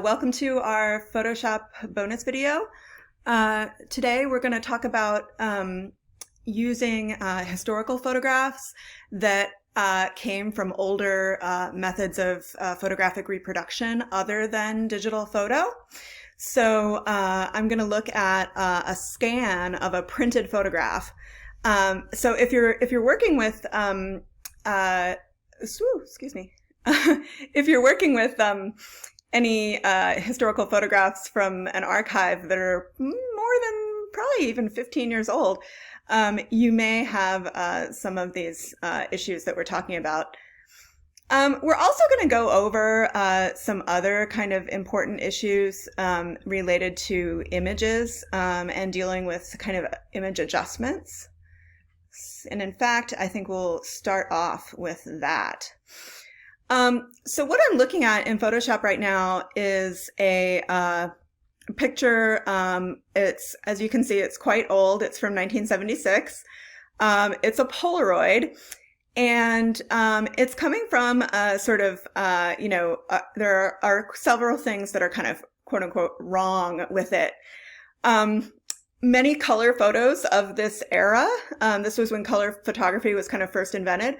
Welcome to our Photoshop bonus video. Today we're going to talk about using historical photographs that came from older methods of photographic reproduction other than digital photo. So I'm going to look at a scan of a printed photograph. So if you're working with excuse me. If you're working with any historical photographs from an archive that are more than probably even 15 years old, you may have some of these issues that we're talking about. We're also going to go over some other kind of important issues related to images and dealing with kind of image adjustments. And in fact, I think we'll start off with that. So what I'm looking at in Photoshop right now is a picture. It's, as you can see, it's quite old. It's from 1976. It's a Polaroid, and it's coming from a sort of, there are several things that are kind of quote unquote wrong with it. Many color photos of this era. This was when color photography was kind of first invented.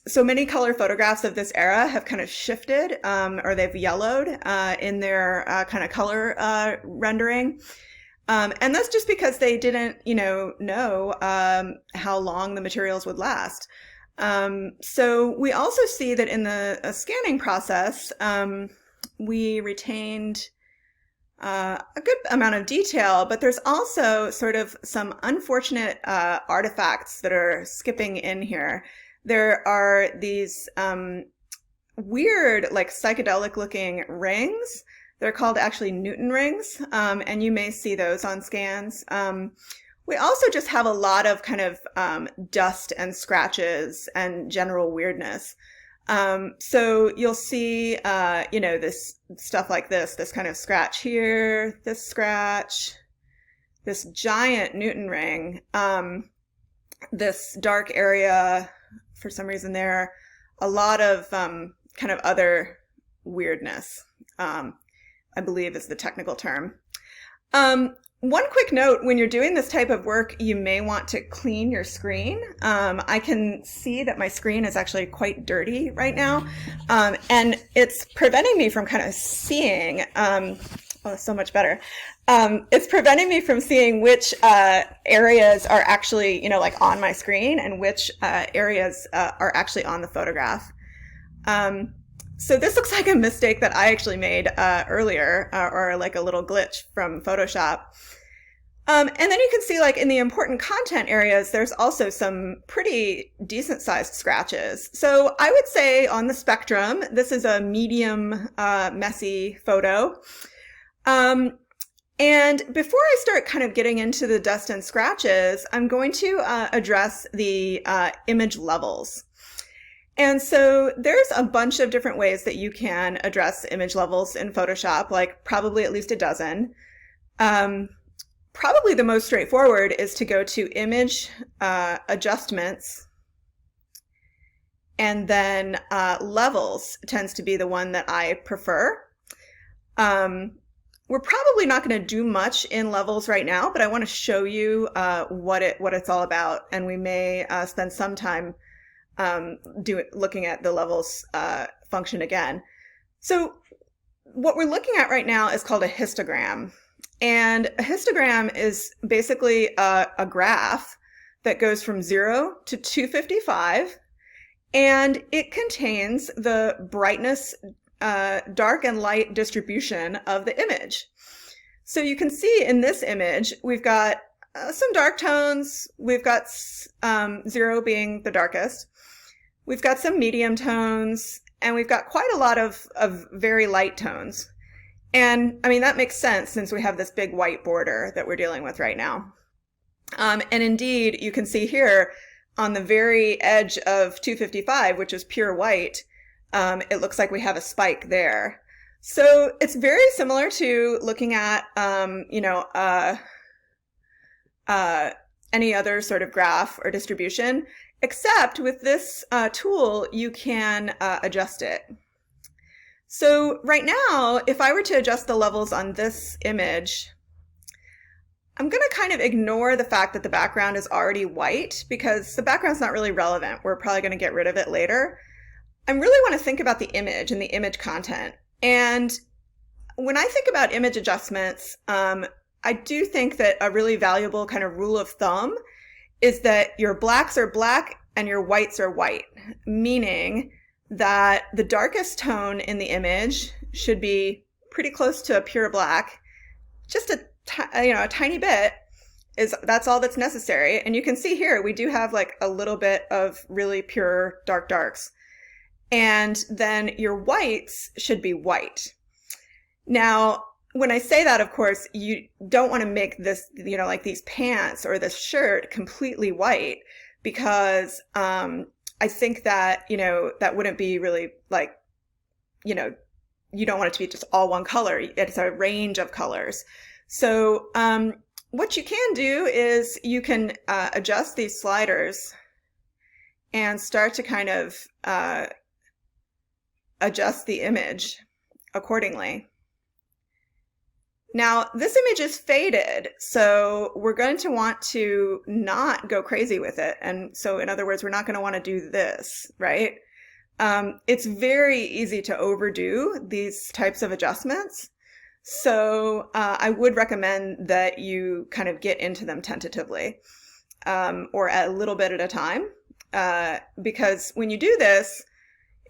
So many color photographs of this era have kind of shifted, or they've yellowed in their kind of color rendering. And that's just because they didn't, know how long the materials would last. So we also see that in the scanning process, we retained a good amount of detail, but there's also sort of some unfortunate artifacts that are skipping in here. There are these weird, like psychedelic looking rings. They're called actually Newton rings, and you may see those on scans. We also just have a lot of kind of dust and scratches and general weirdness. So you'll see, this stuff like this kind of scratch here, this scratch, this giant Newton ring, this dark area. For some reason, there a lot of kind of other weirdness, I believe is the technical term. One quick note, when you're doing this type of work, you may want to clean your screen. I can see that my screen is actually quite dirty right now, and it's preventing me from kind of seeing, oh, so much better. It's preventing me from seeing which areas are actually, like on my screen and which areas are actually on the photograph. So this looks like a mistake that I actually made earlier, or like a little glitch from Photoshop. And then you can see, like, in the important content areas, there's also some pretty decent sized scratches. So I would say on the spectrum, this is a medium messy photo. And before I start kind of getting into the dust and scratches, I'm going to address the image levels. And so there's a bunch of different ways that you can address image levels in Photoshop, like probably at least a dozen. Probably the most straightforward is to go to Image Adjustments, and then Levels tends to be the one that I prefer. We're probably not going to do much in Levels right now, but I want to show you what it's all about, and we may spend some time looking at the Levels function again. So what we're looking at right now is called a histogram. And a histogram is basically a graph that goes from 0 to 255, and it contains the brightness, dark and light distribution of the image. So you can see in this image, we've got some dark tones. We've got 0 being the darkest. We've got some medium tones, and we've got quite a lot of very light tones. And I mean, that makes sense since we have this big white border that we're dealing with right now. And indeed, you can see here on the very edge of 255, which is pure white, it looks like we have a spike there. So it's very similar to looking at, any other sort of graph or distribution, except with this tool, you can adjust it. So right now, if I were to adjust the levels on this image, I'm going to kind of ignore the fact that the background is already white because the background's not really relevant. We're probably going to get rid of it later. I really want to think about the image and the image content. And when I think about image adjustments, I do think that a really valuable kind of rule of thumb is that your blacks are black and your whites are white, meaning that the darkest tone in the image should be pretty close to a pure black, just a tiny bit. That's all that's necessary. And you can see here, we do have like a little bit of really pure darks. And then your whites should be white. Now, when I say that, of course, you don't want to make this, like these pants or this shirt completely white, because I think that, that wouldn't be really like, you don't want it to be just all one color. It's a range of colors. So what you can do is you can adjust these sliders and start to kind of adjust the image accordingly. Now, this image is faded, so we're going to want to not go crazy with it. And so, in other words, we're not going to want to do this, right? It's very easy to overdo these types of adjustments. So I would recommend that you kind of get into them tentatively, or a little bit at a time. Because when you do this,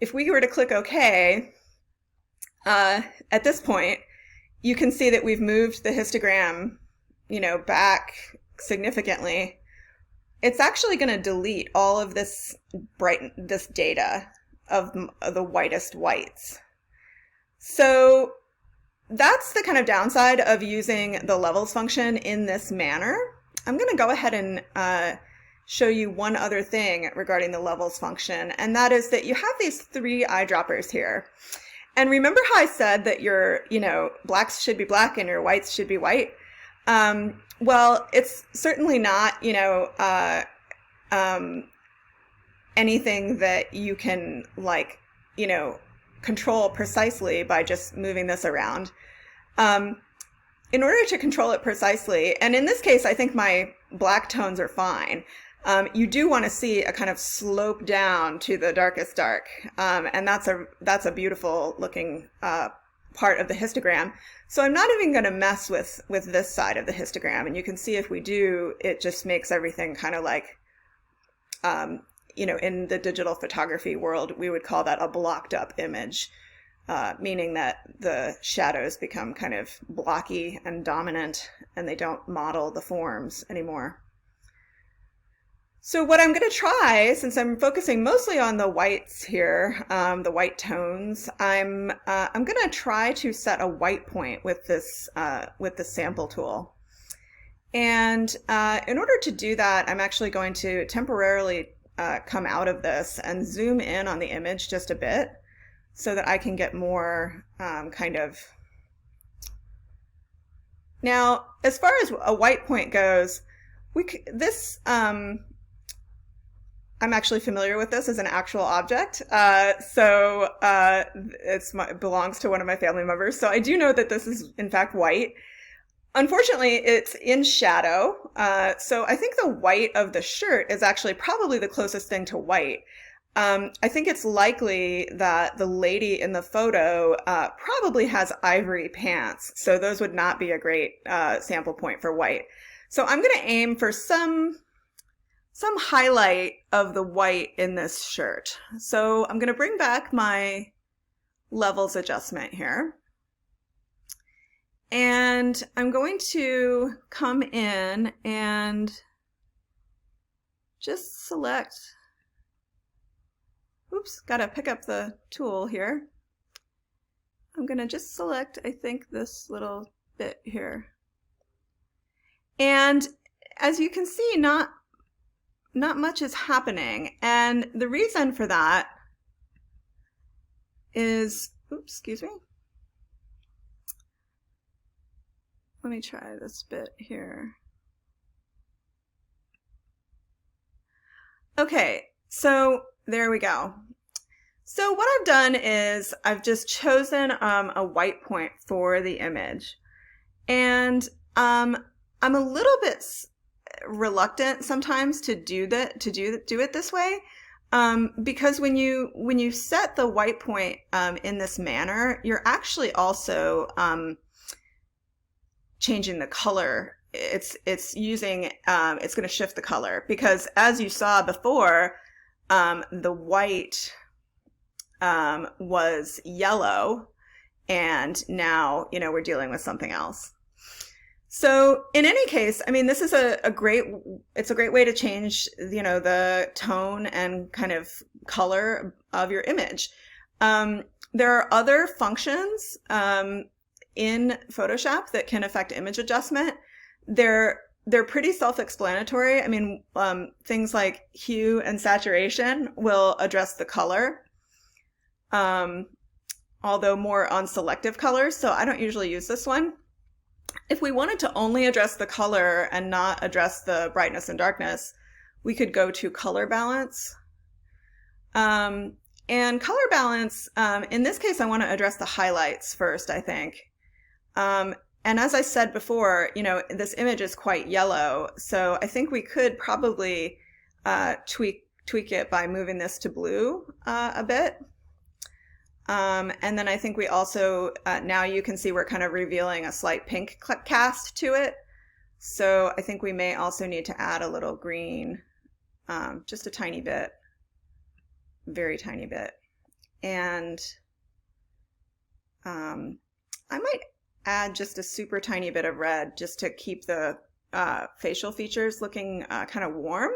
if we were to click OK, at this point, you can see that we've moved the histogram, back significantly. It's actually going to delete all of this data of the whitest whites. So that's the kind of downside of using the levels function in this manner. I'm going to go ahead and show you one other thing regarding the levels function, and that is that you have these 3 eyedroppers here. And remember how I said that your, blacks should be black and your whites should be white? Well, it's certainly not, anything that you can control precisely by just moving this around. In order to control it precisely, and in this case, I think my black tones are fine. You do want to see a kind of slope down to the darkest dark, and that's a beautiful looking part of the histogram. So I'm not even going to mess with this side of the histogram, and you can see if we do, it just makes everything kind of like, in the digital photography world, we would call that a blocked up image, meaning that the shadows become kind of blocky and dominant, and they don't model the forms anymore. So what I'm going to try, since I'm focusing mostly on the whites here, the white tones, I'm going to try to set a white point with this sample tool. And in order to do that, I'm actually going to temporarily come out of this and zoom in on the image just a bit so that I can get more kind of... Now, as far as a white point goes, I'm actually familiar with this as an actual object, so it belongs to one of my family members. So I do know that this is in fact white. Unfortunately, it's in shadow, so I think the white of the shirt is actually probably the closest thing to white. I think it's likely that the lady in the photo probably has ivory pants, so those would not be a great sample point for white. So I'm going to aim for some highlight of the white in this shirt. So I'm going to bring back my levels adjustment here. And I'm going to come in and just select, oops, gotta pick up the tool here. I'm going to just select, I think, this little bit here. And as you can see, not much is happening. And the reason for that is, oops, excuse me. Let me try this bit here. Okay, so there we go. So what I've done is I've just chosen a white point for the image. And I'm a little bit reluctant sometimes to do it this way, because when you set the white point in this manner, you're actually also changing the color. It's using it's going to shift the color, because as you saw before, the white was yellow, and now we're dealing with something else. So in any case, I mean, this is a great way to change, the tone and kind of color of your image. There are other functions in Photoshop that can affect image adjustment. They're pretty self-explanatory. I mean, things like hue and saturation will address the color, although more on selective colors, so I don't usually use this one. If we wanted to only address the color and not address the brightness and darkness, we could go to color balance. And color balance, in this case, I want to address the highlights first, I think. And as I said before, this image is quite yellow, so I think we could probably tweak it by moving this to blue a bit. And then I think we also, now you can see we're kind of revealing a slight pink cast to it. So I think we may also need to add a little green, just a tiny bit, very tiny bit. And I might add just a super tiny bit of red just to keep the facial features looking kind of warm.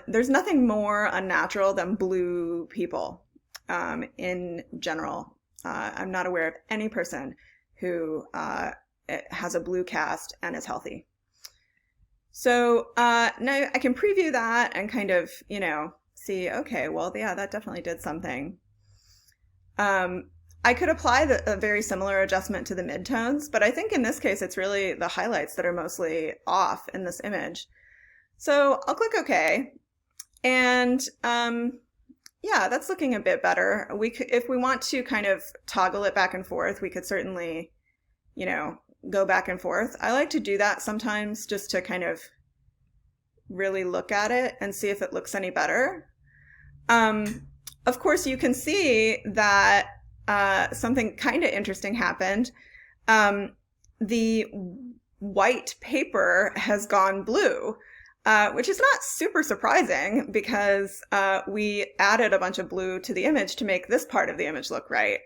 There's nothing more unnatural than blue people. In general, I'm not aware of any person who has a blue cast and is healthy. So now I can preview that and kind of, see, okay, well, yeah, that definitely did something. I could apply a very similar adjustment to the midtones, but I think in this case, it's really the highlights that are mostly off in this image. So I'll click OK. And yeah, that's looking a bit better. We could, if we want to kind of toggle it back and forth, we could certainly, go back and forth. I like to do that sometimes just to kind of really look at it and see if it looks any better. Of course, you can see that something kind of interesting happened. The white paper has gone blue. Which is not super surprising because we added a bunch of blue to the image to make this part of the image look right.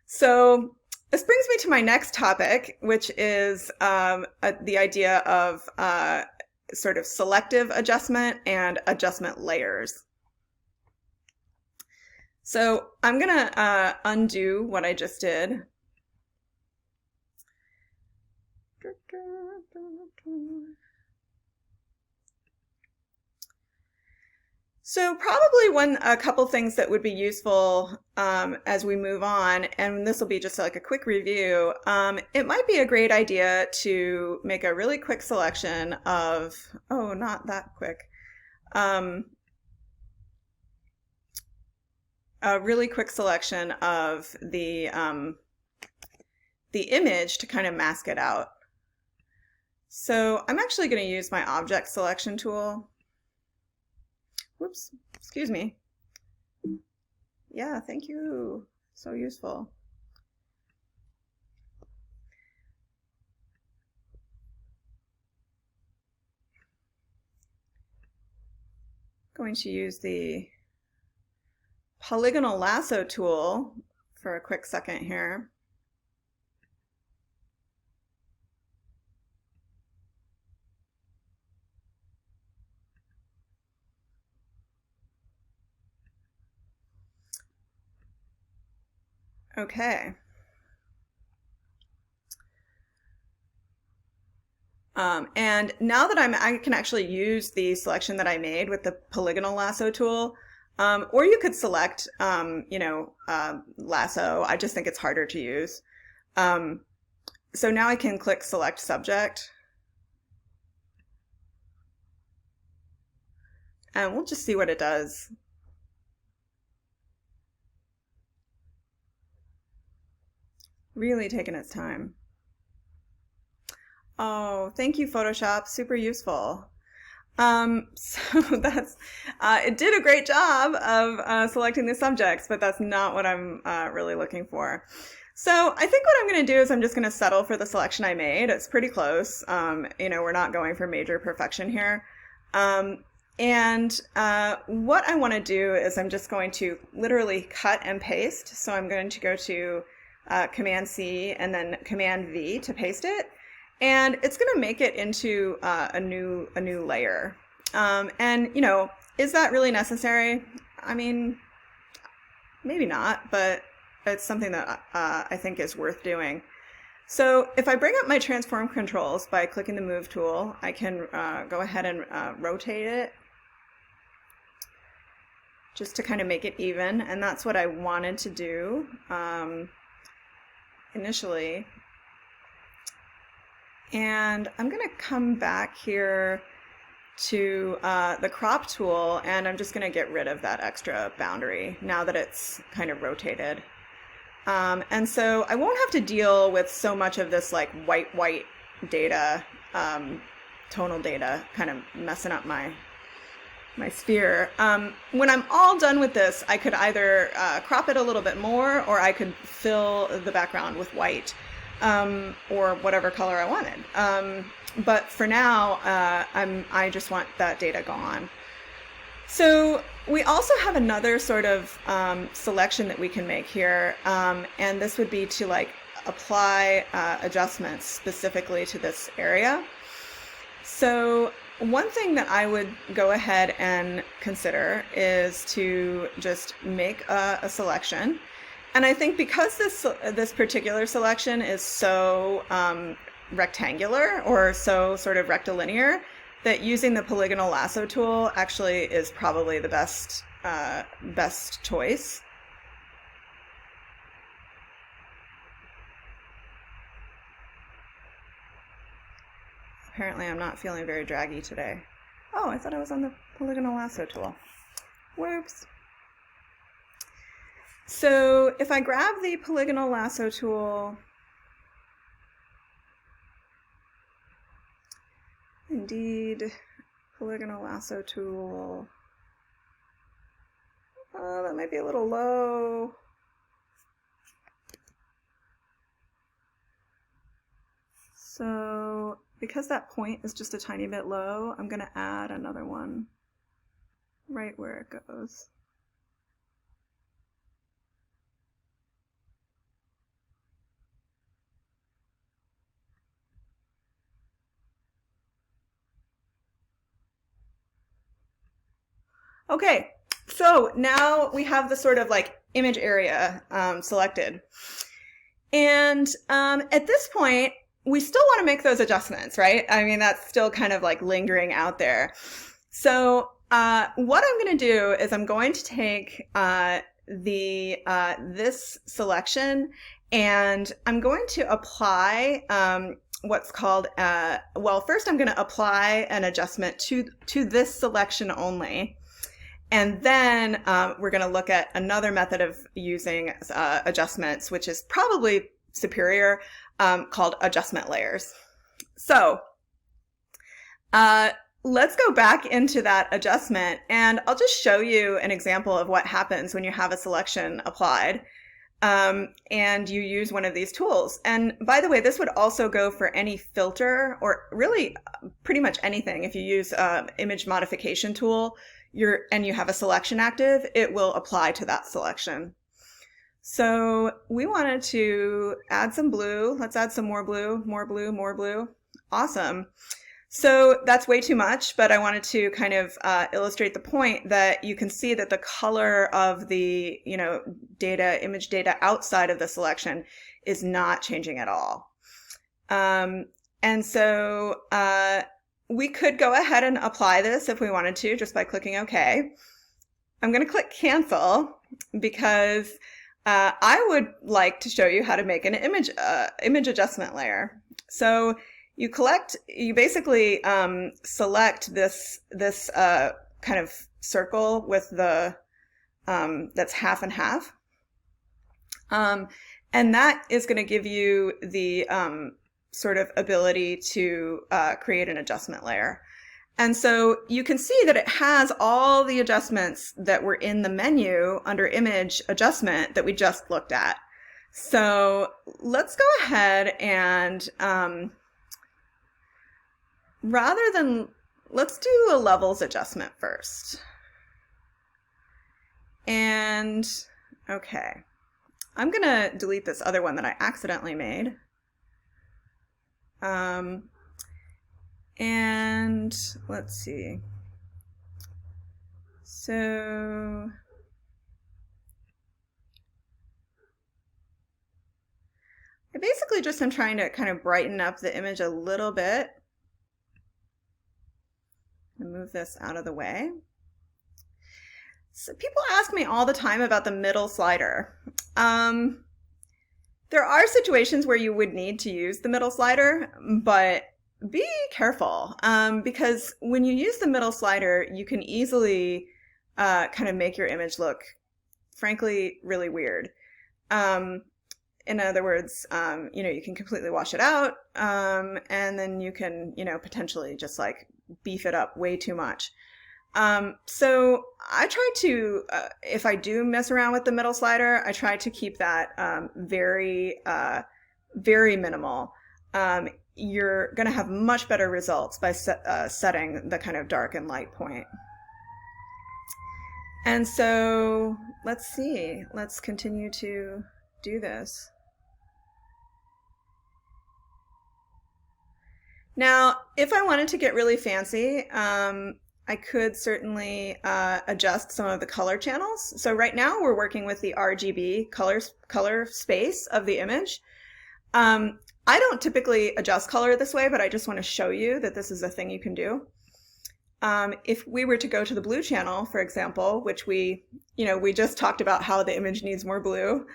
So this brings me to my next topic, which is the idea of sort of selective adjustment and adjustment layers. So I'm going to undo what I just did. So probably a couple things that would be useful as we move on, and this will be just like a quick review, it might be a great idea to make a really quick selection of, oh, not that quick, a really quick selection of the image to kind of mask it out. So I'm actually going to use my object selection tool. Whoops, excuse me. Yeah, thank you. So useful. Going to use the Polygonal Lasso tool for a quick second here. Okay. And now that I can actually use the selection that I made with the Polygonal Lasso tool, or you could select, lasso. I just think it's harder to use. So now I can click Select Subject. And we'll just see what it does. Really taking its time. Oh, thank you, Photoshop. Super useful. So that's, it did a great job of selecting the subjects, but that's not what I'm really looking for. So I think what I'm going to do is I'm just going to settle for the selection I made. It's pretty close. We're not going for major perfection here. What I want to do is I'm just going to literally cut and paste. So I'm going to go to Command C and then Command V to paste it. And it's going to make it into a new layer. Is that really necessary? I mean, maybe not, but it's something that I think is worth doing. So if I bring up my transform controls by clicking the move tool, I can go ahead and rotate it just to kind of make it even. And that's what I wanted to do initially. And I'm going to come back here to the crop tool, and I'm just going to get rid of that extra boundary now that it's kind of rotated. And so I won't have to deal with so much of this like white data, tonal data, kind of messing up my sphere. When I'm all done with this, I could either crop it a little bit more, or I could fill the background with white. Or whatever color I wanted. But for now, I just want that data gone. So we also have another sort of selection that we can make here, and this would be to like apply adjustments specifically to this area. So one thing that I would go ahead and consider is to just make a selection. And I think because this particular selection is so rectangular or so sort of rectilinear, that using the Polygonal Lasso tool actually is probably the best choice. Apparently I'm not feeling very draggy today. Oh, I thought I was on the Polygonal Lasso tool. Whoops. So if I grab the Polygonal Lasso tool, indeed, Polygonal Lasso tool, oh, that might be a little low. So because that point is just a tiny bit low, I'm going to add another one right where it goes. Okay, so now we have the sort of like image area selected. And at this point, we still want to make those adjustments, right? I mean, that's still kind of like lingering out there. So what I'm going to do is I'm going to take this selection, and I'm going to apply what's called, well, first I'm going to apply an adjustment to this selection only. And then we're going to look at another method of using adjustments, which is probably superior, called adjustment layers. So let's go back into that adjustment, and I'll just show you an example of what happens when you have a selection applied and you use one of these tools. And by the way, this would also go for any filter, or really pretty much anything. If you use image modification tool, and you have a selection active, it will apply to that selection. So we wanted to add some blue. Let's add some more blue, more blue, more blue. Awesome. So that's way too much, but I wanted to kind of illustrate the point that you can see that the color of the image data outside of the selection is not changing at all. And so we could go ahead and apply this if we wanted to, just by clicking OK. I'm going to click Cancel because I would like to show you how to make an image adjustment layer. So you basically select this kind of circle with the that's half and half, and And that is going to give you the sort of ability to create an adjustment layer. And so you can see that it has all the adjustments that were in the menu under image adjustment that we just looked at. So let's go ahead and let's do a levels adjustment first. And okay, I'm gonna delete this other one that I accidentally made. And let's see. So I basically just am trying to kind of brighten up the image a little bit. And move this out of the way. So people ask me all the time about the middle slider. There are situations where you would need to use the middle slider, but be careful, because when you use the middle slider, you can easily kind of make your image look, frankly, really weird. In other words, you can completely wash it out, and then you can, potentially just like beef it up way too much. So I try to, if I do mess around with the middle slider, I try to keep that very, very minimal. You're going to have much better results by setting the kind of dark and light point. And so let's see, let's continue to do this. Now, if I wanted to get really fancy, I could certainly adjust some of the color channels. So right now we're working with the RGB color space of the image. I don't typically adjust color this way, but I just want to show you that this is a thing you can do. If we were to go to the blue channel, for example, which we just talked about how the image needs more blue.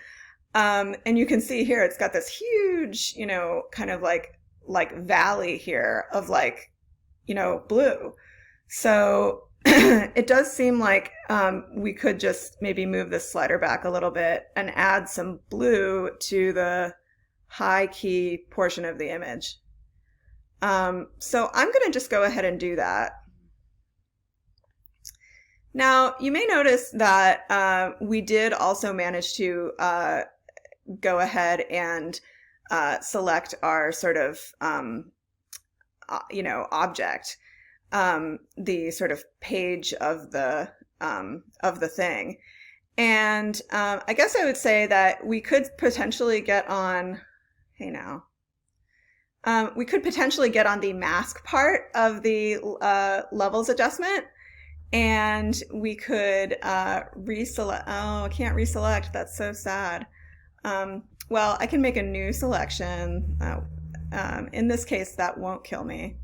And you can see here, it's got this huge, kind of like valley here of blue. So it does seem like we could just maybe move this slider back a little bit and add some blue to the high key portion of the image. So I'm going to just go ahead and do that. Now, you may notice that we did also manage to go ahead and select our sort of, object, the sort of page of the thing. And I guess I would say that we could potentially get on, we could potentially get on the mask part of the levels adjustment, and we could reselect. Oh, I can't reselect. That's so sad. Well, I can make a new selection. In this case, that won't kill me.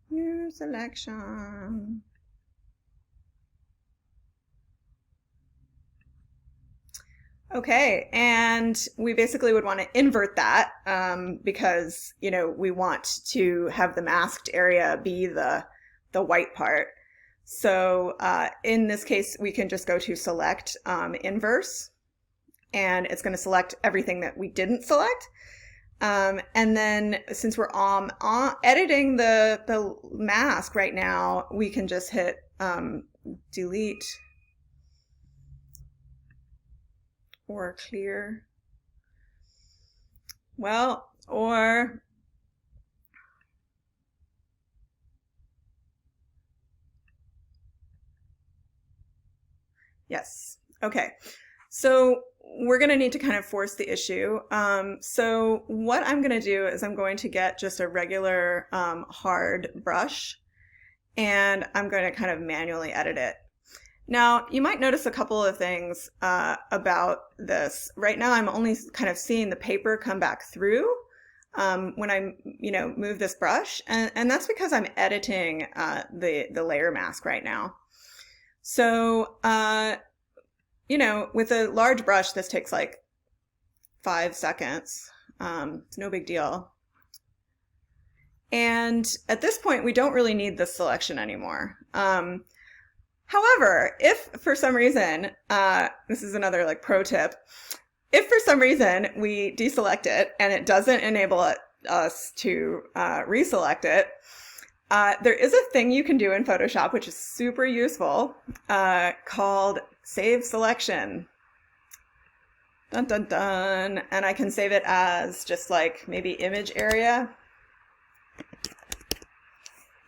New selection. Okay, and we basically would want to invert that because, we want to have the masked area be the white part. So in this case, we can just go to select inverse, and it's going to select everything that we didn't select. And then since we're editing the mask right now, we can just hit delete or clear. Well, or yes. Okay. So we're going to need to kind of force the issue. So what I'm going to do is I'm going to get just a regular hard brush, and I'm going to kind of manually edit it. Now, you might notice a couple of things about this. Right now, I'm only kind of seeing the paper come back through when I, move this brush, and that's because I'm editing the layer mask right now. So, with a large brush, this takes like 5 seconds. It's no big deal. And at this point, we don't really need this selection anymore. However, if for some reason, this is another like pro tip, if for some reason we deselect it and it doesn't enable us to reselect it, there is a thing you can do in Photoshop which is super useful called Save Selection. Dun dun dun. And I can save it as just like maybe image area.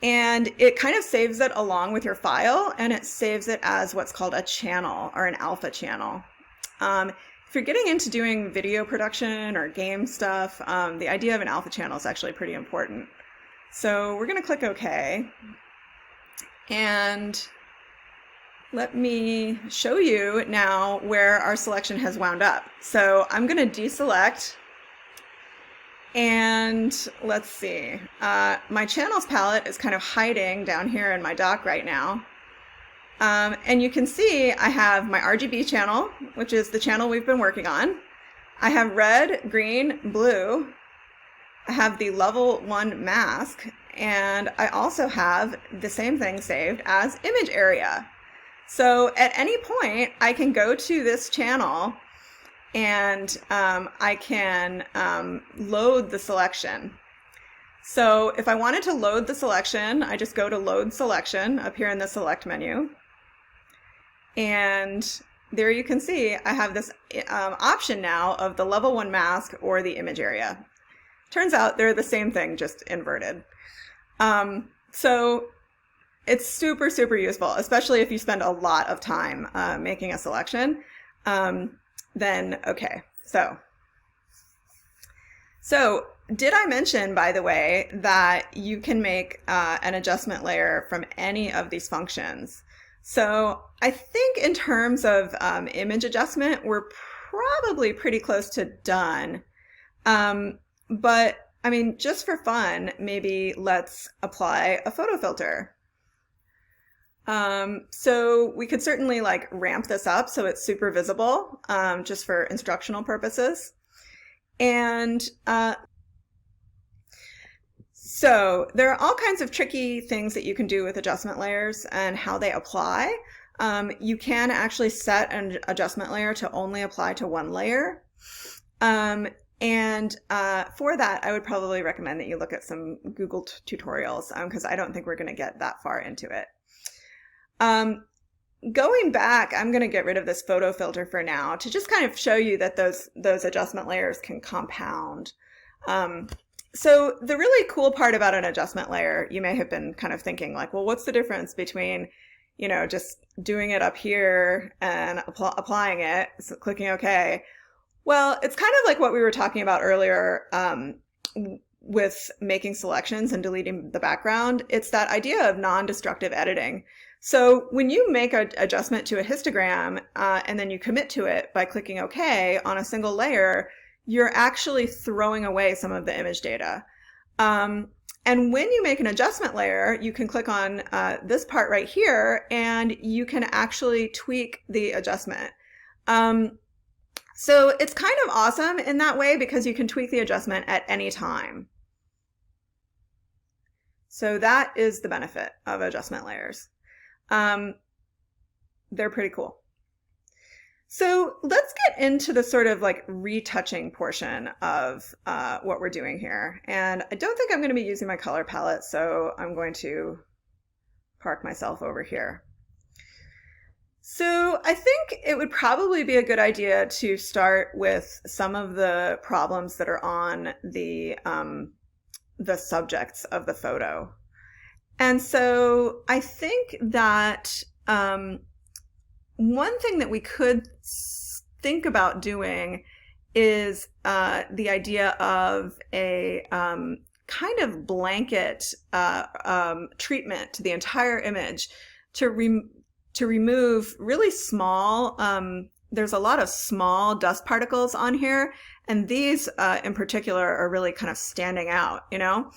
And it kind of saves it along with your file, and it saves it as what's called a channel or an alpha channel. If you're getting into doing video production or game stuff, the idea of an alpha channel is actually pretty important. So we're going to click OK. And let me show you now where our selection has wound up. So I'm going to deselect. And let's see, my channels palette is kind of hiding down here in my dock right now. And you can see I have my RGB channel, which is the channel we've been working on. I have red, green, blue. I have the level 1 mask, and I also have the same thing saved as image area. So at any point, I can go to this channel and I can load the selection. So if I wanted to load the selection, I just go to Load Selection up here in the Select menu. And there you can see I have this option now of the level 1 mask or the image area. Turns out they're the same thing, just inverted. So it's super, super useful, especially if you spend a lot of time making a selection. Then okay, so did I mention, by the way, that you can make an adjustment layer from any of these functions? So I think in terms of image adjustment, we're probably pretty close to done. But I mean, just for fun, maybe let's apply a photo filter. So we could certainly like ramp this up so it's super visible, just for instructional purposes. And so there are all kinds of tricky things that you can do with adjustment layers and how they apply. You can actually set an adjustment layer to only apply to one layer. For that, I would probably recommend that you look at some Google tutorials, because I don't think we're going to get that far into it. Going back, I'm going to get rid of this photo filter for now to just kind of show you that those adjustment layers can compound. So the really cool part about an adjustment layer, you may have been kind of thinking like, well, what's the difference between, you know, just doing it up here and applying it, so clicking OK? Well, it's kind of like what we were talking about earlier with making selections and deleting the background. It's that idea of non-destructive editing. So when you make an adjustment to a histogram and then you commit to it by clicking OK on a single layer, you're actually throwing away some of the image data. And when you make an adjustment layer, you can click on this part right here, and you can actually tweak the adjustment. So it's kind of awesome in that way because you can tweak the adjustment at any time. So that is the benefit of adjustment layers. They're pretty cool. So let's get into the sort of like retouching portion of what we're doing here. And I don't think I'm going to be using my color palette, so I'm going to park myself over here. So I think it would probably be a good idea to start with some of the problems that are on the subjects of the photo. And so I think that one thing that we could think about doing is the idea of a kind of blanket treatment to the entire image to remove really small, there's a lot of small dust particles on here, and these in particular are really kind of standing out, you know?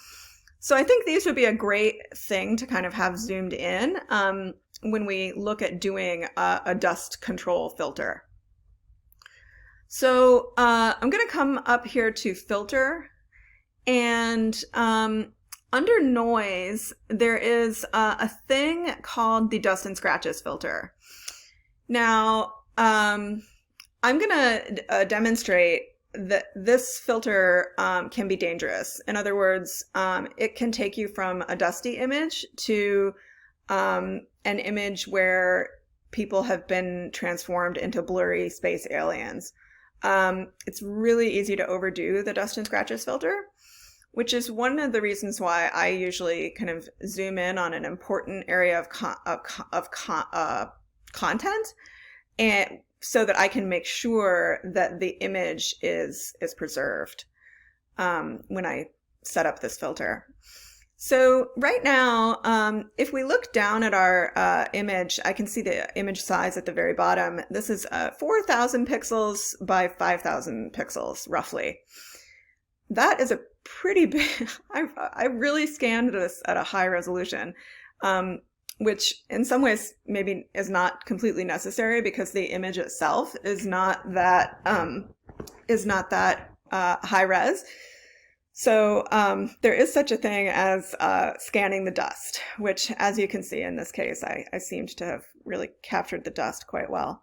So I think these would be a great thing to kind of have zoomed in when we look at doing a dust control filter. So I'm going to come up here to Filter, and under noise, there is a thing called the dust and scratches filter. Now, I'm going to demonstrate that this filter can be dangerous. In other words, it can take you from a dusty image to an image where people have been transformed into blurry space aliens. It's really easy to overdo the dust and scratches filter, which is one of the reasons why I usually kind of zoom in on an important area of content, and so that I can make sure that the image is preserved when I set up this filter. So right now, if we look down at our image, I can see the image size at the very bottom. This is 4,000 pixels by 5,000 pixels, roughly. That is a pretty big, I really scanned this at a high resolution, which in some ways maybe is not completely necessary because the image itself is not that high res. So there is such a thing as scanning the dust, which, as you can see in this case, I seemed to have really captured the dust quite well.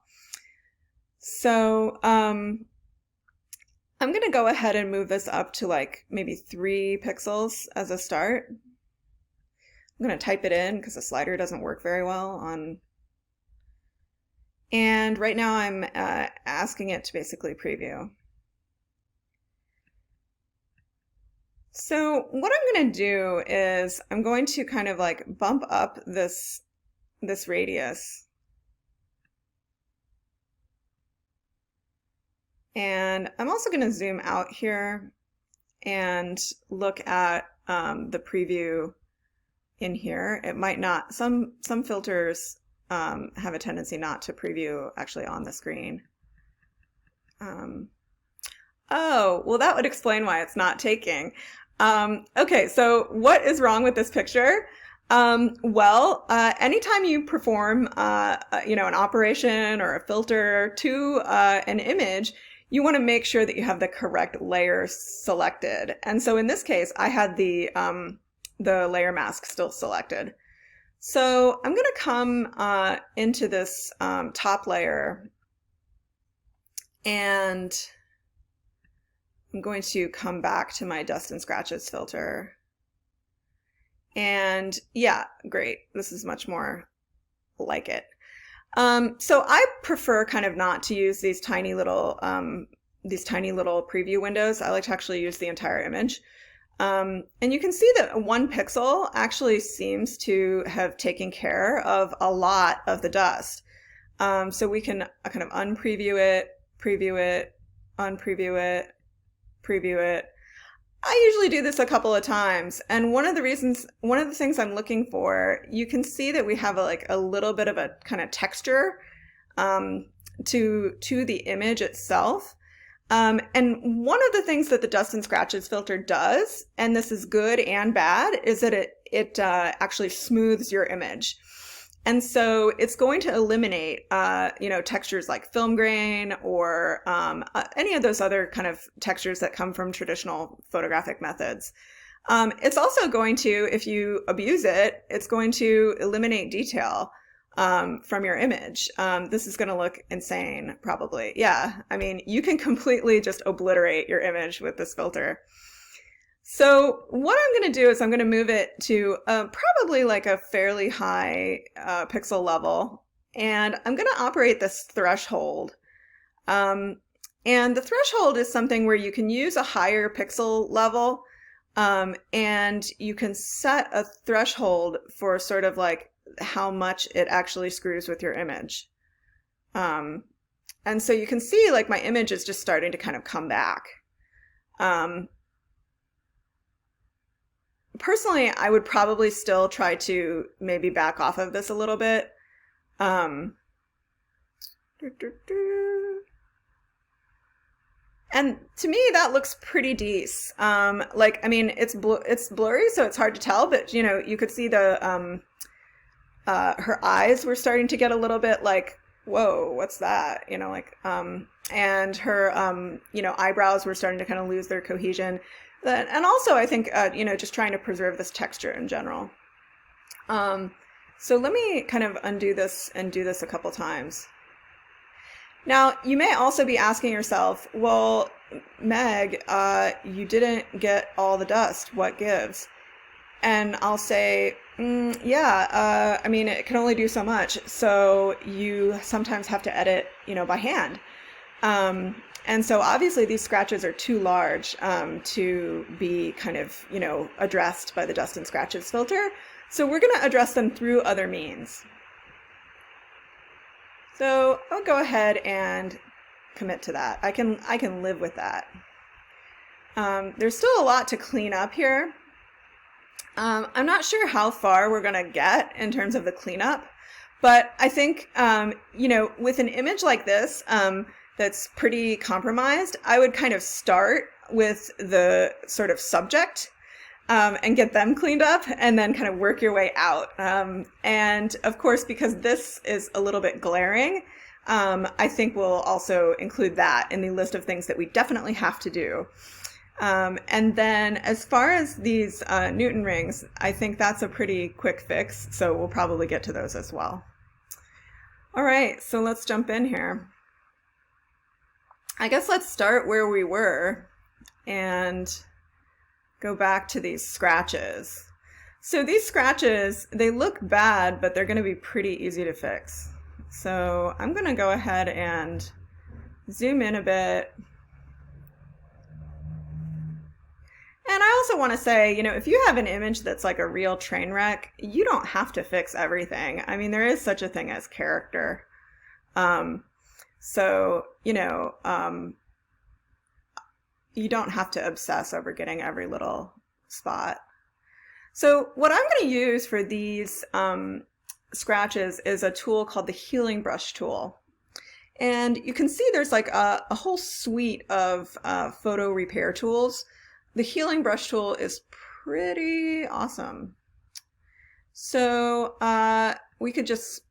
So I'm going to go ahead and move this up to like maybe 3 pixels as a start. I'm going to type it in because the slider doesn't work very well on. And right now I'm asking it to basically preview. So what I'm going to do is I'm going to kind of like bump up this radius. And I'm also going to zoom out here and look at the preview in here. It might not, some filters have a tendency not to preview actually on the screen. Oh, well, that would explain why it's not taking. Okay, so what is wrong with this picture? Anytime you perform, an operation or a filter to an image, you want to make sure that you have the correct layer selected. And so in this case, I had the layer mask still selected. So I'm going to come into this top layer, and I'm going to come back to my dust and scratches filter. And yeah, great. This is much more like it. So I prefer kind of not to use these tiny little preview windows. I like to actually use the entire image. And you can see that 1 pixel actually seems to have taken care of a lot of the dust. So we can kind of unpreview it, preview it, unpreview it, preview it. I usually do this a couple of times, and one of the things I'm looking for, you can see that we have a little bit of a kind of texture to the image itself. And one of the things that the dust and scratches filter does, and this is good and bad, is that it actually smooths your image. And so it's going to eliminate, textures like film grain or any of those other kind of textures that come from traditional photographic methods. It's also going to, if you abuse it, it's going to eliminate detail from your image. This is going to look insane, probably. Yeah, I mean, you can completely just obliterate your image with this filter. So what I'm going to do is I'm going to move it to probably like a fairly high pixel level, and I'm going to operate this threshold. And the threshold is something where you can use a higher pixel level, and you can set a threshold for sort of like how much it actually screws with your image. And so you can see like my image is just starting to kind of come back. Personally, I would probably still try to maybe back off of this a little bit. And to me, that looks pretty decent. I mean, it's blurry, so it's hard to tell, but you could see the her eyes were starting to get a little bit like, whoa, what's that? And her eyebrows were starting to kind of lose their cohesion. And also I think, you know, just trying to preserve this texture in general. So let me kind of undo this and do this a couple times. Now, you may also be asking yourself, well, Meg, you didn't get all the dust. What gives? And I'll say, yeah, I mean, it can only do so much. So you sometimes have to edit, you know, by hand. And so obviously these scratches are too large to be kind of, you know, addressed by the dust and scratches filter. So we're going to address them through other means. So I'll go ahead and commit to that. I can live with that. There's still a lot to clean up here. I'm not sure how far we're going to get in terms of the cleanup, but I think, you know, with an image like this that's pretty compromised, I would kind of start with the sort of subject and get them cleaned up and then kind of work your way out. And of course, because this is a little bit glaring, I think we'll also include that in the list of things that we definitely have to do. And then as far as these Newton rings, I think that's a pretty quick fix, so we'll probably get to those as well. All right, so let's jump in here. I guess let's start where we were and go back to these scratches. So these scratches, they look bad, but they're going to be pretty easy to fix. So I'm going to go ahead and zoom in a bit. And I also want to say, you know, if you have an image that's like a real train wreck, you don't have to fix everything. I mean, there is such a thing as character. So, you know, you don't have to obsess over getting every little spot. So what I'm going to use for these scratches is a tool called the healing brush tool. And you can see there's like a whole suite of photo repair tools. The healing brush tool is pretty awesome. So we could just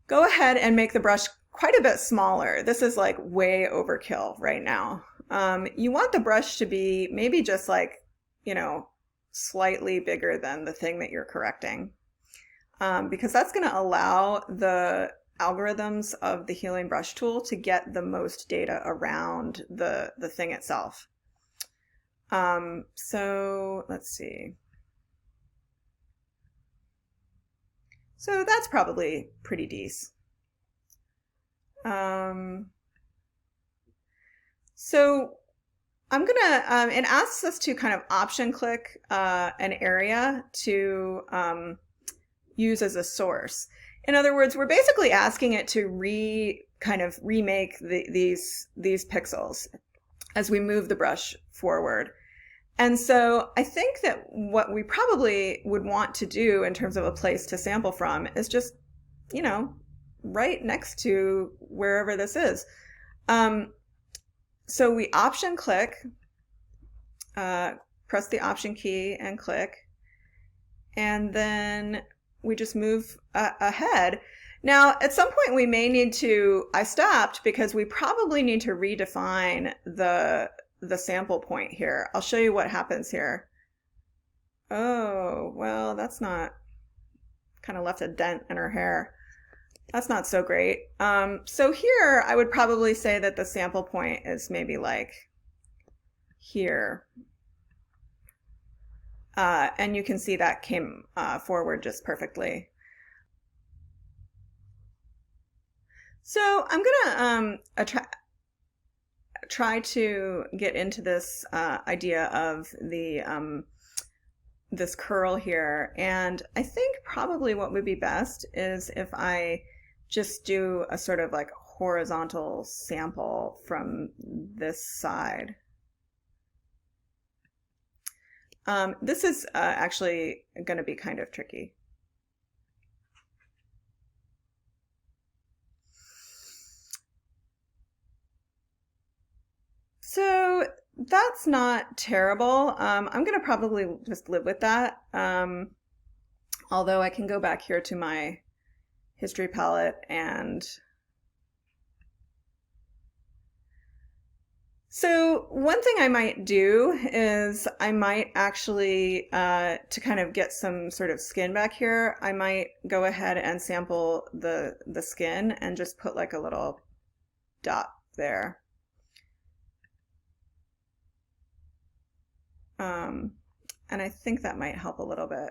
go ahead and make the brush quite a bit smaller. This is like way overkill right now. You want the brush to be maybe just like, you know, slightly bigger than the thing that you're correcting. Because that's going to allow the algorithms of the healing brush tool to get the most data around the thing itself. So let's see. So that's probably pretty decent. So I'm gonna, it asks us to kind of option click an area to use as a source. In other words, we're basically asking it to kind of remake these pixels as we move the brush forward. And so I think that what we probably would want to do in terms of a place to sample from is just, you know, right next to wherever this is. So we option click, press the option key and click, and then we just move ahead. Now, at some point we may need to, I stopped because we probably need to redefine the sample point here. I'll show you what happens here. Oh, well, that's not, kind of left a dent in her hair. That's not so great. So here I would probably say that the sample point is maybe like here. And you can see that came forward just perfectly. So I'm gonna try to get into this idea of the this curl here, and I think probably what would be best is if I just do a sort of like horizontal sample from this side. This is actually going to be kind of tricky. So that's not terrible. I'm going to probably just live with that. Although I can go back here to my history palette and So one thing I might do is I might actually, to kind of get some sort of skin back here, I might go ahead and sample the skin and just put like a little dot there. And I think that might help a little bit.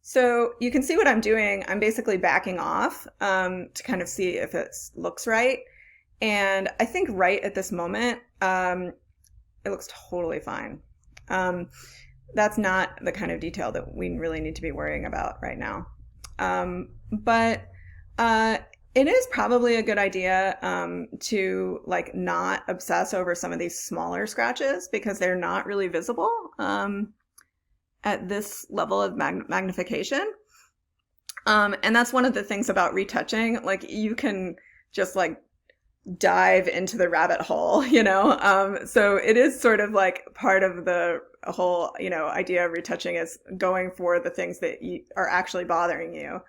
So you can see what I'm doing. I'm basically backing off to kind of see if it looks right. And I think right at this moment, it looks totally fine. That's not the kind of detail that we really need to be worrying about right now. But it is probably a good idea to like not obsess over some of these smaller scratches because they're not really visible at this level of magnification. And that's one of the things about retouching. Like you can just like dive into the rabbit hole, you know? So it is sort of like part of the whole, you know, idea of retouching is going for the things that are actually bothering you,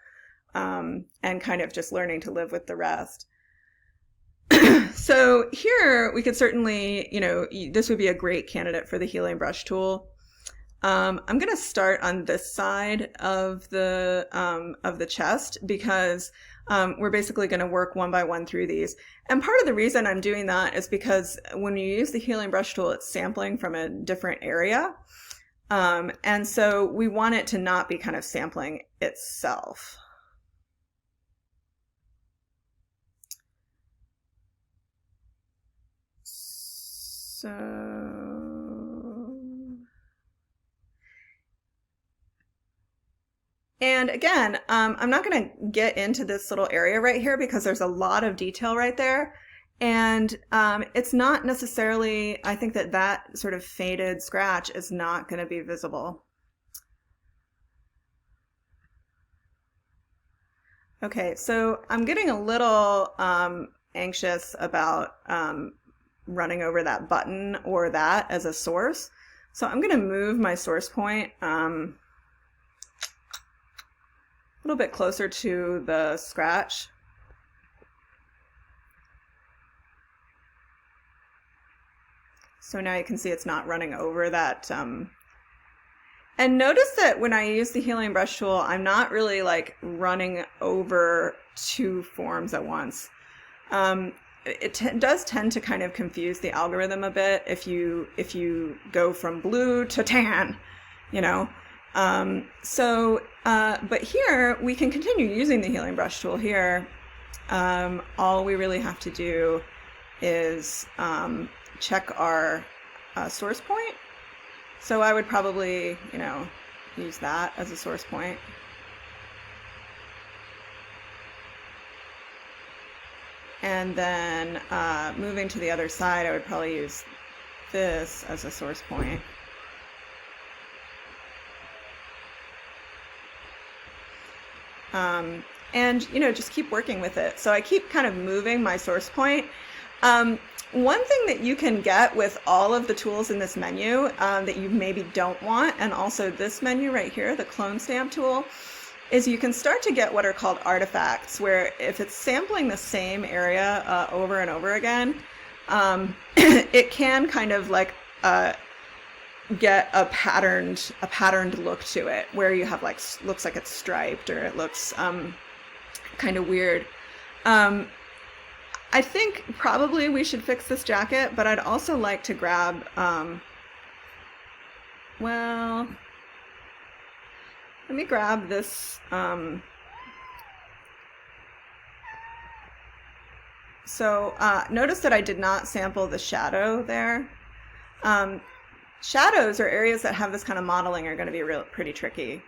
and kind of just learning to live with the rest. So here we could certainly, you know, this would be a great candidate for the healing brush tool. I'm going to start on this side of the chest because we're basically going to work one by one through these. And part of the reason I'm doing that is because when you use the healing brush tool, it's sampling from a different area. And so we want it to not be kind of sampling itself. And again, I'm not going to get into this little area right here because there's a lot of detail right there. And it's not necessarily, I think that sort of faded scratch is not going to be visible. Okay, so I'm getting a little anxious about running over that button or that as a source. So I'm going to move my source point a little bit closer to the scratch. So now you can see it's not running over that. And notice that when I use the healing brush tool, I'm not really like running over two forms at once. It does tend to kind of confuse the algorithm a bit if you go from blue to tan, you know. But here we can continue using the healing brush tool here. All we really have to do is check our source point. So I would probably, you know, use that as a source point. And then moving to the other side, I would probably use this as a source point. And, you know, just keep working with it. So I keep kind of moving my source point. One thing that you can get with all of the tools in this menu that you maybe don't want, and also this menu right here, the clone stamp tool, is you can start to get what are called artifacts, where if it's sampling the same area over and over again, it can kind of like get a patterned look to it, where you have like, looks like it's striped, or it looks kind of weird. I think probably we should fix this jacket, but I'd also like to grab, well, let me grab this, notice that I did not sample the shadow there. Shadows or areas that have this kind of modeling are going to be pretty tricky.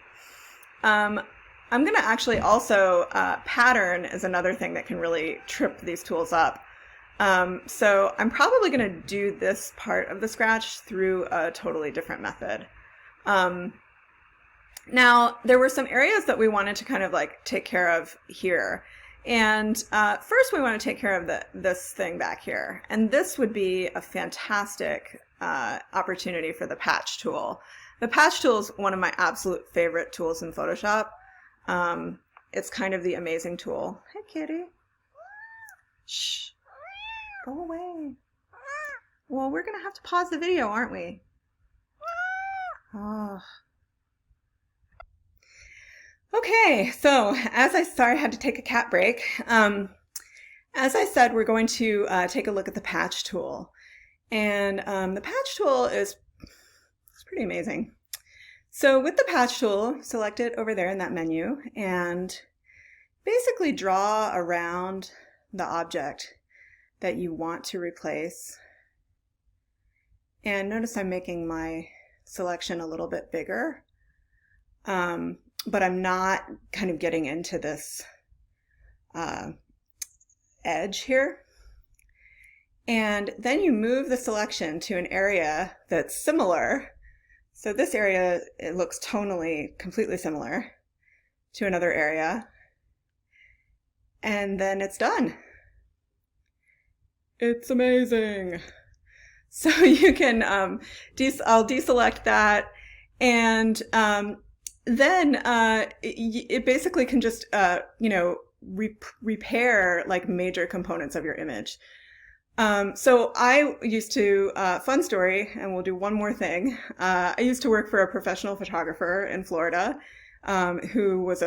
I'm going to actually also, pattern is another thing that can really trip these tools up. So I'm probably going to do this part of the scratch through a totally different method. Now, there were some areas that we wanted to kind of like take care of here. And first we want to take care of this thing back here. And this would be a fantastic opportunity for the patch tool. The patch tool is one of my absolute favorite tools in Photoshop. it's kind of the amazing tool. Hey, kitty. Shh. Go away. Well, we're going to have to pause the video, aren't we? Oh. Okay, so sorry I had to take a cat break. As I said, we're going to take a look at the patch tool. And the patch tool is pretty amazing. So with the patch tool, select it over there in that menu and basically draw around the object that you want to replace. And notice I'm making my selection a little bit bigger, but I'm not kind of getting into this edge here. And then you move the selection to an area that's similar. So this area, it looks tonally completely similar to another area. And then it's done. It's amazing. So you can, I'll deselect that, and then it basically can just, repair like major components of your image. So I used to, fun story, and we'll do one more thing. I used to work for a professional photographer in Florida, who was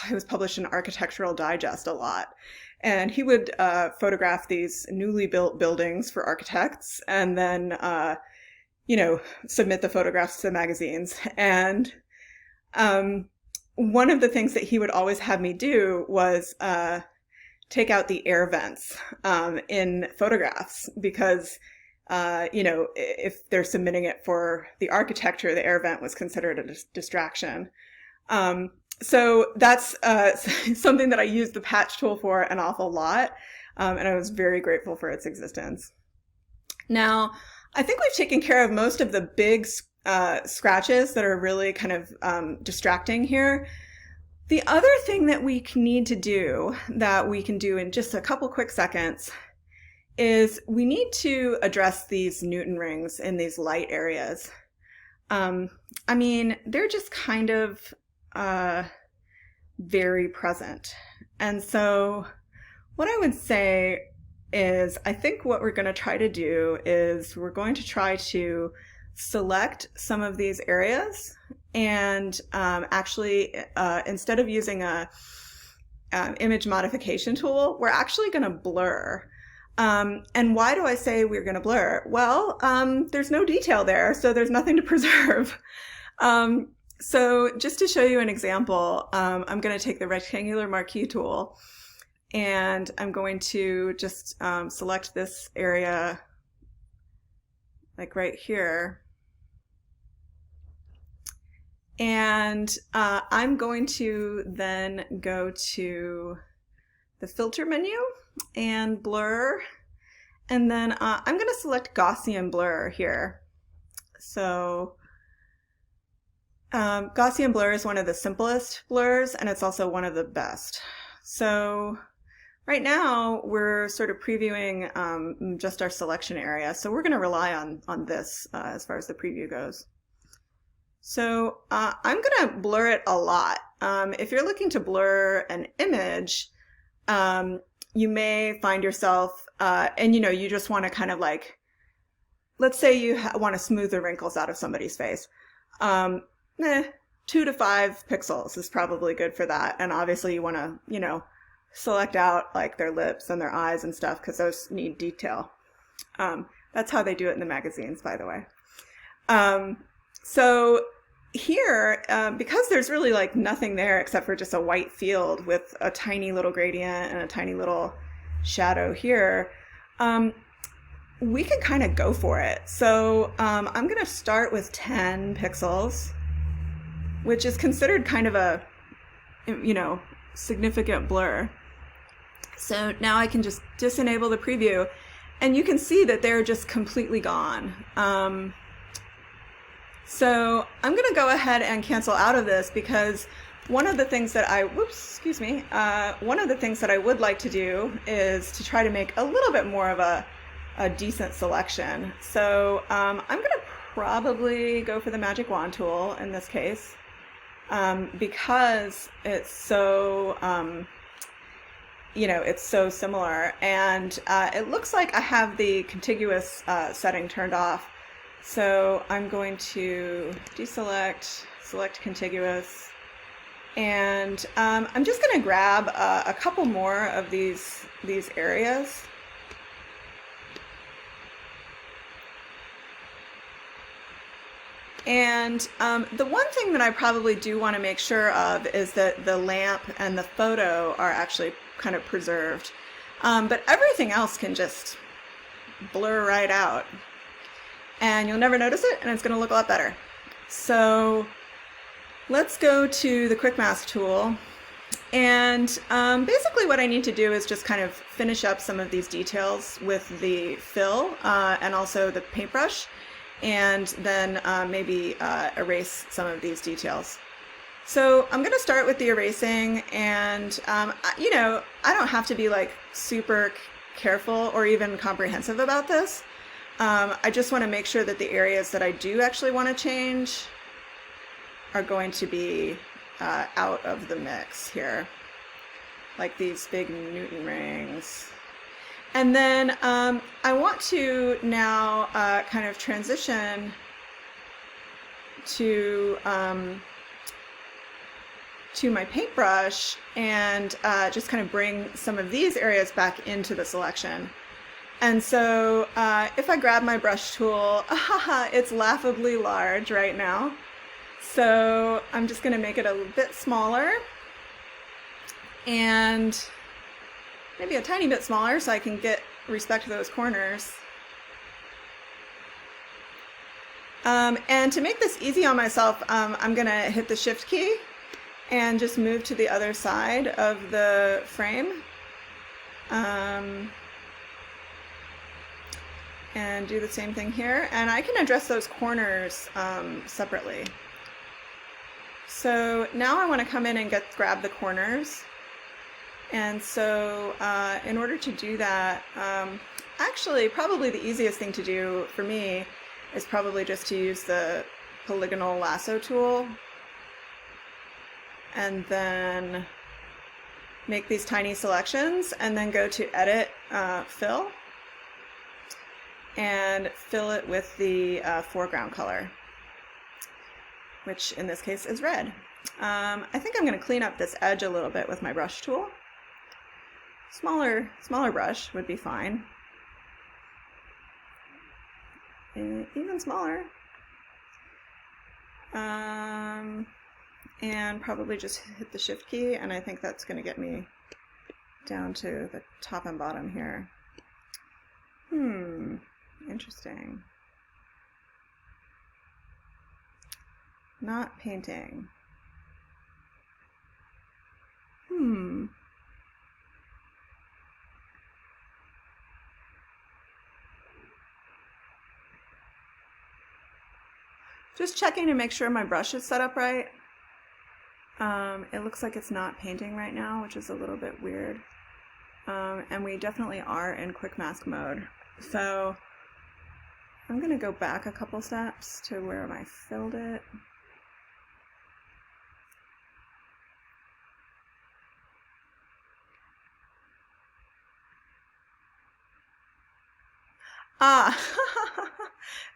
was published in Architectural Digest a lot. And he would photograph these newly built buildings for architects and then, submit the photographs to the magazines. And one of the things that he would always have me do was take out the air vents in photographs because, if they're submitting it for the architecture, the air vent was considered a distraction. So that's something that I used the patch tool for an awful lot, and I was very grateful for its existence. Now, I think we've taken care of most of the big scratches that are really kind of distracting here. The other thing that we need to do, that we can do in just a couple quick seconds, is we need to address these Newton rings in these light areas. They're just kind of very present. And so what I would say is, I think what we're going to try to do is we're going to try to select some of these areas and actually, instead of using a image modification tool, we're actually going to blur. And why do I say we're going to blur? Well, there's no detail there, so there's nothing to preserve. So just to show you an example, I'm going to take the rectangular marquee tool and I'm going to just select this area like right here. And I'm going to then go to the filter menu and blur. And then I'm going to select Gaussian Blur here. So Gaussian Blur is one of the simplest blurs, and it's also one of the best. So right now we're sort of previewing just our selection area, so we're going to rely on this as far as the preview goes. So I'm going to blur it a lot. If you're looking to blur an image, you may find yourself, you just want to kind of like, let's say you want to smooth the wrinkles out of somebody's face. 2 to 5 pixels is probably good for that. And obviously you want to, select out like their lips and their eyes and stuff because those need detail. That's how they do it in the magazines, by the way. So here, because there's really like nothing there except for just a white field with a tiny little gradient and a tiny little shadow here, we can kind of go for it. So I'm going to start with 10 pixels, which is considered kind of a, significant blur. So now I can just disable the preview and you can see that they're just completely gone. So I'm going to go ahead and cancel out of this because one of the things that one of the things that I would like to do is to try to make a little bit more of a decent selection. So I'm going to probably go for the magic wand tool in this case. because it's so, it's so similar. And it looks like I have the contiguous setting turned off. So I'm going to deselect, select contiguous, and I'm just going to grab a couple more of these areas. And the one thing that I probably do want to make sure of is that the lamp and the photo are actually kind of preserved. But everything else can just blur right out. And you'll never notice it, and it's going to look a lot better. So let's go to the Quick Mask tool. And basically what I need to do is just kind of finish up some of these details with the fill and also the paintbrush, and then maybe erase some of these details. So I'm going to start with the erasing, and I don't have to be like super careful or even comprehensive about this. I just want to make sure that the areas that I do actually want to change are going to be out of the mix here, like these big Newton rings. And then I want to now kind of transition to my paintbrush and just kind of bring some of these areas back into the selection. And so if I grab my brush tool, it's laughably large right now. So I'm just going to make it a bit smaller and maybe a tiny bit smaller so I can get respect those corners. And to make this easy on myself, I'm going to hit the Shift key and just move to the other side of the frame. And do the same thing here. And I can address those corners separately. So now I want to come in and grab the corners. And so in order to do that, actually probably the easiest thing to do for me is probably just to use the Polygonal Lasso tool and then make these tiny selections and then go to Edit, Fill, and fill it with the foreground color, which in this case is red. I think I'm going to clean up this edge a little bit with my brush tool. Smaller brush would be fine. And even smaller. And probably just hit the Shift key, and I think that's going to get me down to the top and bottom here. Interesting. Not painting. Just checking to make sure my brush is set up right. It looks like it's not painting right now, which is a little bit weird. And we definitely are in Quick Mask mode. So I'm going to go back a couple steps to where I filled it.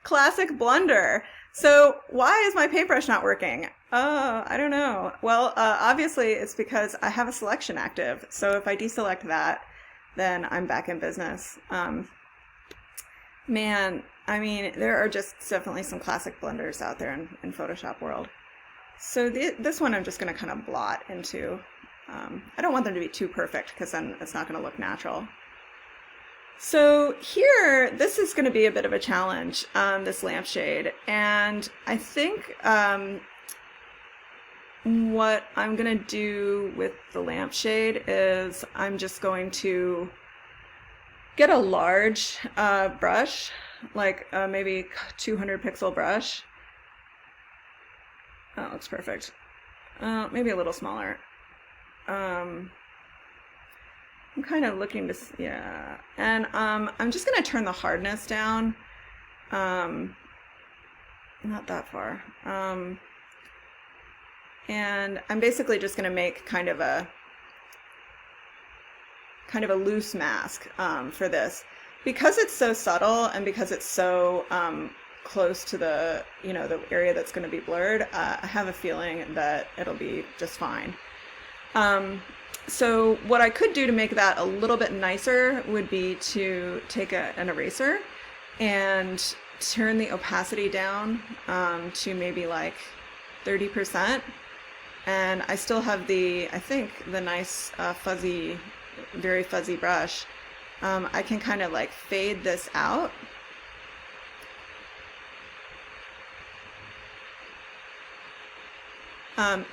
Classic blunder. So why is my paintbrush not working? I don't know. Well, obviously it's because I have a selection active. So if I deselect that, then I'm back in business. Man, I mean, there are just definitely some classic blunders out there in Photoshop world. So this one I'm just going to kind of blot into. I don't want them to be too perfect because then it's not going to look natural. So here, this is going to be a bit of a challenge, this lampshade, and I think what I'm going to do with the lampshade is I'm just going to get a large brush, like maybe 200 pixel brush. That looks perfect. Maybe a little smaller. I'm kind of looking to, yeah, and I'm just going to turn the hardness down, not that far, And I'm basically just going to make kind of a loose mask for this. Because it's so subtle and because it's so close to the, the area that's going to be blurred, I have a feeling that it'll be just fine. So what I could do to make that a little bit nicer would be to take an eraser and turn the opacity down to maybe like 30%. And I still have I think the nice very fuzzy brush. I can kind of like fade this out.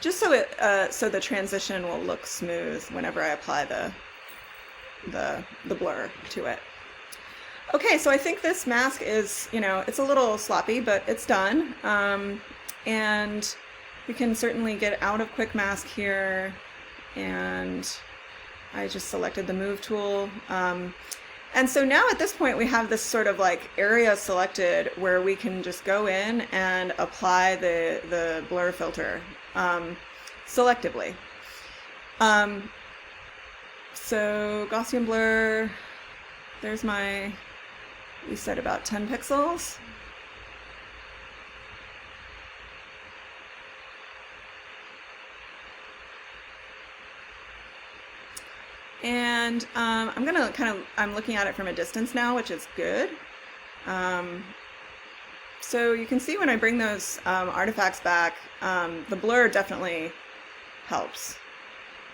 Just so so the transition will look smooth whenever I apply the blur to it. Okay, so I think this mask is, it's a little sloppy, but it's done. And we can certainly get out of quick mask here, and I just selected the move tool. And so now at this point we have this sort of like area selected where we can just go in and apply the blur filter selectively. So Gaussian blur, there's we said about 10 pixels. And I'm looking at it from a distance now, which is good. So you can see when I bring those artifacts back, the blur definitely helps.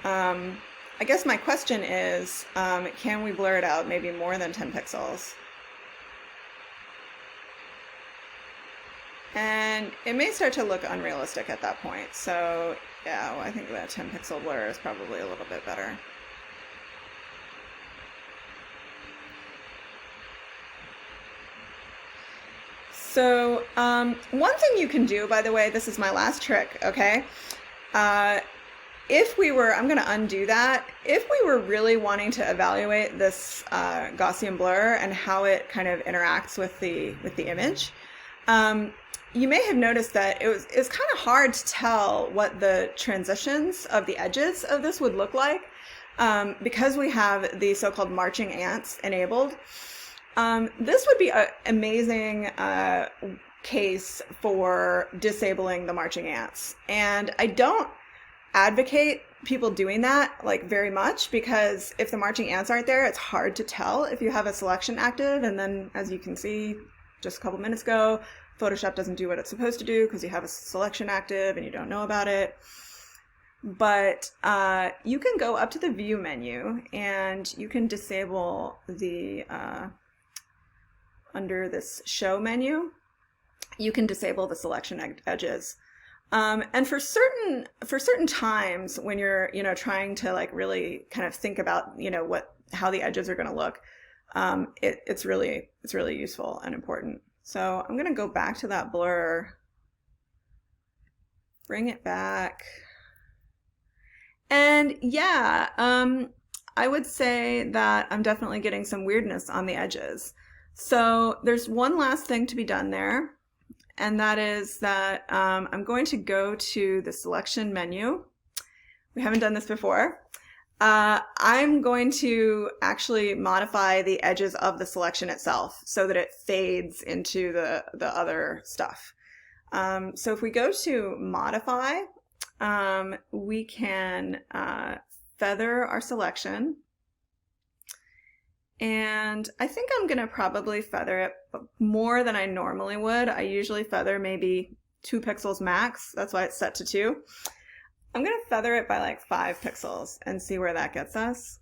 I guess my question is, can we blur it out maybe more than 10 pixels? And it may start to look unrealistic at that point. So yeah, I think that 10 pixel blur is probably a little bit better. So one thing you can do, by the way, this is my last trick, okay? If we were, I'm going to undo that. If we were really wanting to evaluate this Gaussian blur and how it kind of interacts with the image, you may have noticed that it's kind of hard to tell what the transitions of the edges of this would look like because we have the so-called marching ants enabled. This would be an amazing case for disabling the marching ants. And I don't advocate people doing that like very much, because if the marching ants aren't there, it's hard to tell if you have a selection active. And then, as you can see just a couple minutes ago, Photoshop doesn't do what it's supposed to do because you have a selection active and you don't know about it. But you can go up to the View menu and you can disable the under this Show menu, you can disable the selection edges. And for certain times when you're trying to like really kind of think about how the edges are going to look, it's really useful and important. So I'm going to go back to that blur, bring it back, and yeah, I would say that I'm definitely getting some weirdness on the edges. So there's one last thing to be done there, and that is that I'm going to go to the selection menu. We haven't done this before. I'm going to actually modify the edges of the selection itself so that it fades into the other stuff. So if we go to modify, we can feather our selection. And I think I'm going to probably feather it more than I normally would. I usually feather maybe 2 pixels max. That's why it's set to 2. I'm going to feather it by like 5 pixels and see where that gets us.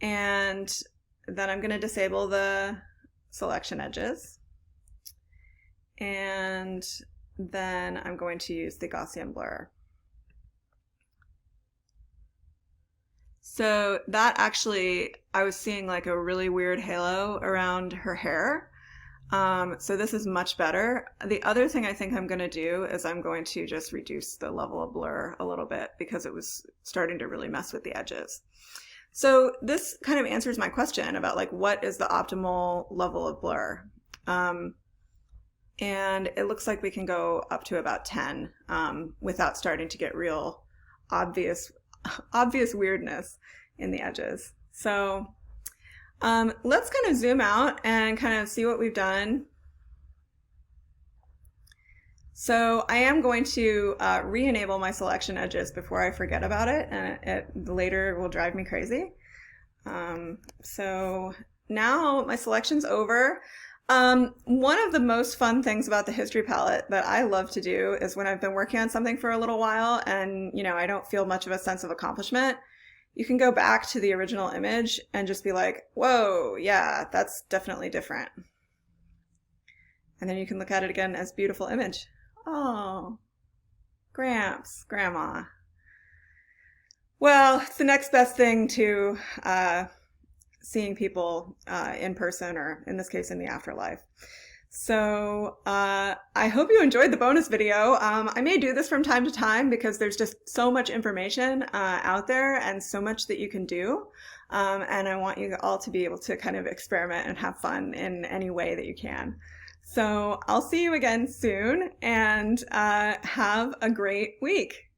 And then I'm going to disable the selection edges. And then I'm going to use the Gaussian blur. So that actually, I was seeing like a really weird halo around her hair. So this is much better. The other thing I think I'm going to do is I'm going to just reduce the level of blur a little bit because it was starting to really mess with the edges. So this kind of answers my question about like what is the optimal level of blur. And it looks like we can go up to about 10 without starting to get real obvious weirdness in the edges. So let's kind of zoom out and kind of see what we've done. So I am going to re-enable my selection edges before I forget about it, and it later will drive me crazy. So now my selection's over. One of the most fun things about the history palette that I love to do is when I've been working on something for a little while and, you know, I don't feel much of a sense of accomplishment, you can go back to the original image and just be like, whoa, yeah, that's definitely different. And then you can look at it again as beautiful image. Oh, Gramps, Grandma. Well, it's the next best thing to seeing people in person, or in this case in the afterlife. So I hope you enjoyed the bonus video. I may do this from time to time because there's just so much information out there and so much that you can do. And I want you all to be able to kind of experiment and have fun in any way that you can. So I'll see you again soon, and have a great week.